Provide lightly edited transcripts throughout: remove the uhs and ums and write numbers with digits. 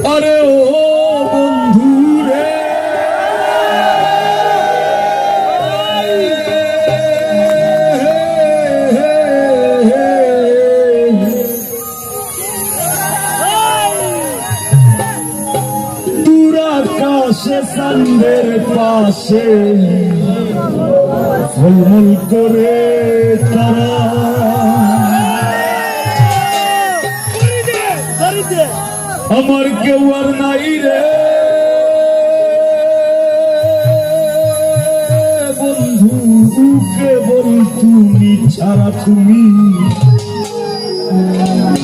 আরে ও বন্ধু রে দূর আকাশে চাঁদের পাশে ঝলমল করে তারা আমার কেউ আর নাই রে বন্ধু কেবল তুমি ছাড়া তুমি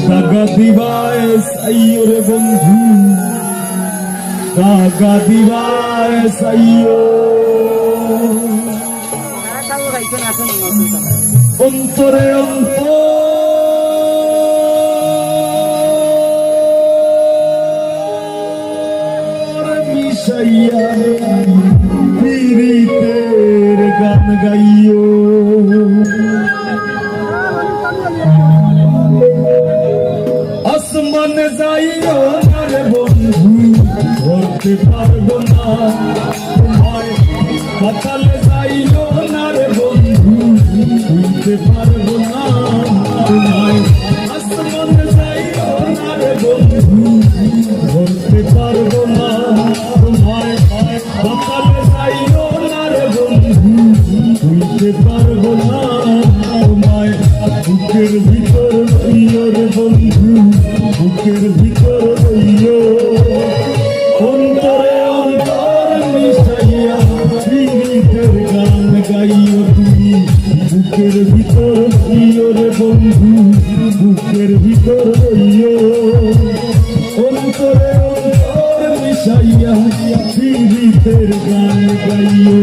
দাগা দিবায় সাইও রে বন্ধু দাগা দিবায় সাইও অন্তরে মিশাইয়া পীড়িতের গান গাইও আসমানে যাইও না রে বন্ধু ধরতে পারবো না তোমায় পাতালে যাইও না রে বন্ধু শুনতে পারবো না তোমায় আসমানে যাইও না রে বন্ধু ধরতে পারবো না তোমায় পাতালে যাইও না রে বন্ধু শুনতে পারবো না তোমায় বুকের ভিতর রইও রে বন্ধু বুকের ভিতর রইও অন্তরে অন্তর মিশাইয়া পীড়িতের গান গাইও তুমি বুকের ভিতর রইও রে বন্ধু বুকের ভিতর রইও অন্তরে অন্তর মিশাইয়া পীড়িতের গান গাইও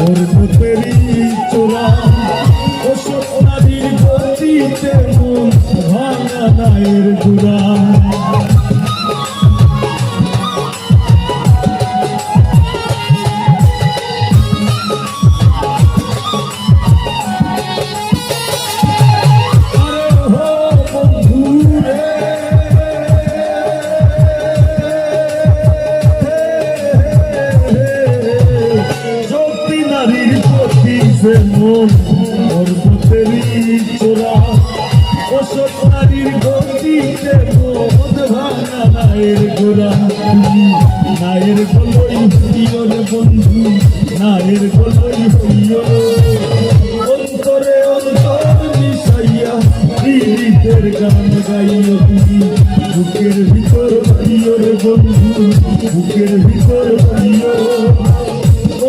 ওর মতেরই চোরা ওসব নারীর গতিতে মন ভাঙা নায়ের গুড়া মন ওর মতেরই চোরা ওসব নারীর গতিতে মন ভাঙা নায়ের গোড়া নায়ের গলই হইও রে বন্ধু নায়ের গলই হইও অন্তরে অন্তর মিশাইয়া পীড়িতের গান গাইও তুমি বুকের ভিতর হইও রে বন্ধু বুকের ভিতর হইও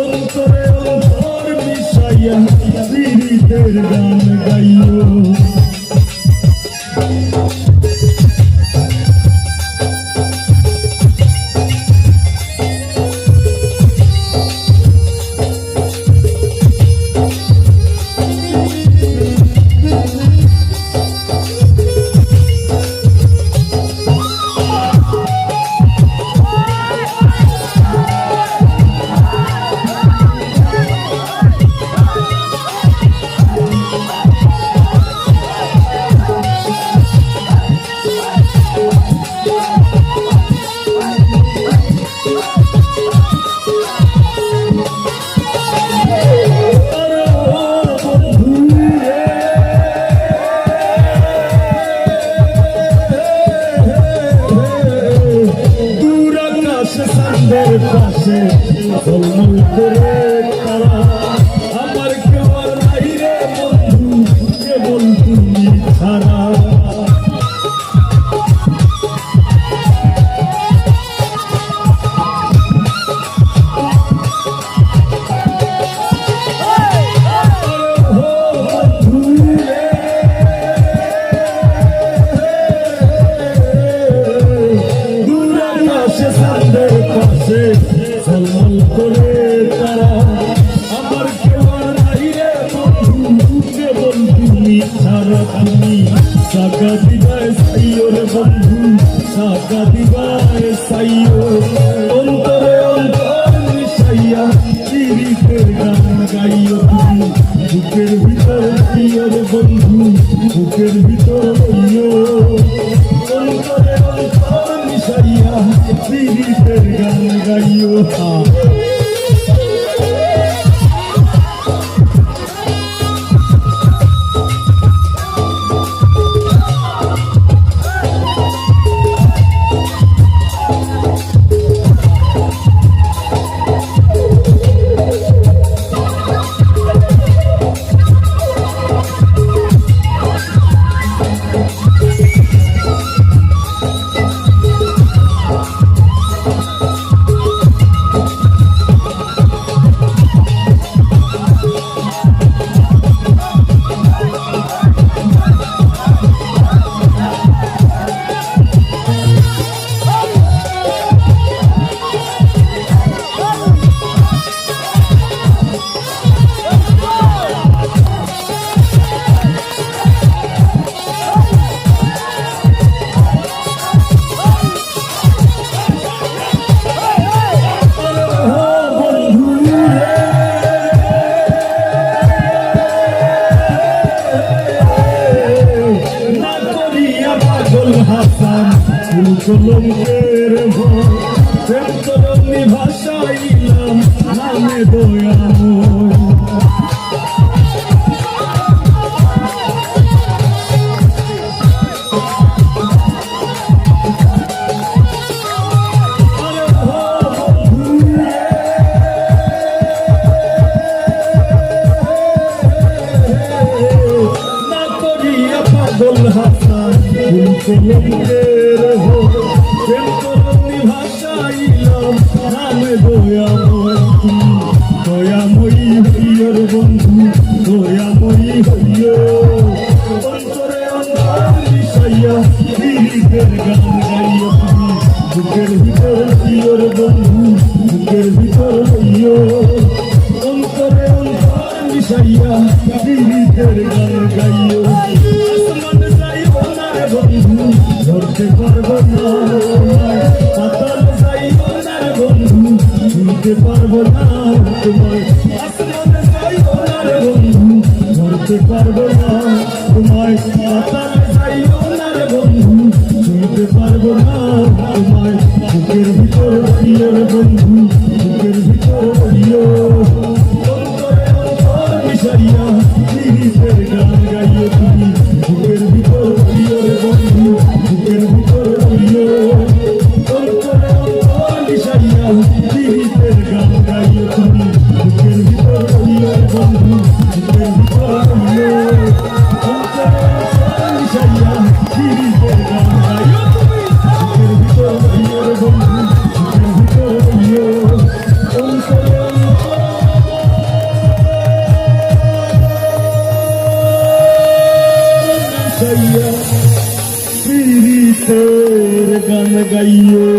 অন্তরে অন্তর মিশাইয়া পীড়িতের গান গাইও আকাশে ঝলমল করে তারা, আমার কেউ আর নাই রে বন্ধু কেবল তুমি ছাড়া। ঝলমল করে তারা, আমার কেউ আর নাই রে বন্ধু কেবল তুমি ছাড়া। তুমি টাকা দিবায় সাইও রে বন্ধু, টাকা দিবায় সাইও, অন্তরে অন্তর মিশাইয়া পীড়িতের গান গাইও। তুমি বুকের ভিতর প্রিয় রে বন্ধু, বুকের ভিতর প্রিয়, অন্তরে অন্তর মিশাইয়া পীড়িতের গান গাইও। কলঙ্কের ভয় প্রেম তরঙ্গি ভাষাইলাম নামে দয়াময়। না করিয়া পাগল হাসান কলঙ্কের ভয় প্রেম তরঙ্গি ভাষাইলাম নামে দয়াময়। দয়াময়ী হইয়র বন্ধু, দয়াময়ী হইয়, অন্তরে অন্তর মিশাইয়া পীড়িতের গান গাইও। তুমি বুকের ভিতর প্রিয়র বন্ধু, বুকের ভিতর হইয়, অন্তরে অন্তর মিশাইয়া পীড়িতের গান গাইও। আসমান যাইব না রে বন্ধু ধরতে পারবো না তোমায়, পাতাল যাইব না রে বন্ধু শুনতে পারবো না তোমায়। আসমান যাইব না রে বন্ধু ধরতে পারবো না তোমায়, পাতাল যাইব না রে বন্ধু শুনতে পারবো না তোমায়। বুকের ভিতর প্রিয়র বন্ধু, বুকের ভিতর প্রিয়, অন্তরে অন্তর মিশাইয়া পীড়িতের গান গাইও। তুমি বুকের ভিতর প্রিয়র বন্ধু, বুকের ভিতর প্রিয়, অন্তরে অন্তর মিশাইয়া পীড়িতের গান গাইও। তুমি বুকের ভিতর প্রিয়র বন্ধু, বুকের ভিতর প্রিয়, অন্তরে অন্তর মিশাইয়া পীড়িতের গান গাইও। তুমি বুকের ভিতর প্রিয়র বন্ধু, বুকের ভিতর প্রিয়, অন্তরে পীড়িতের গান গাইও।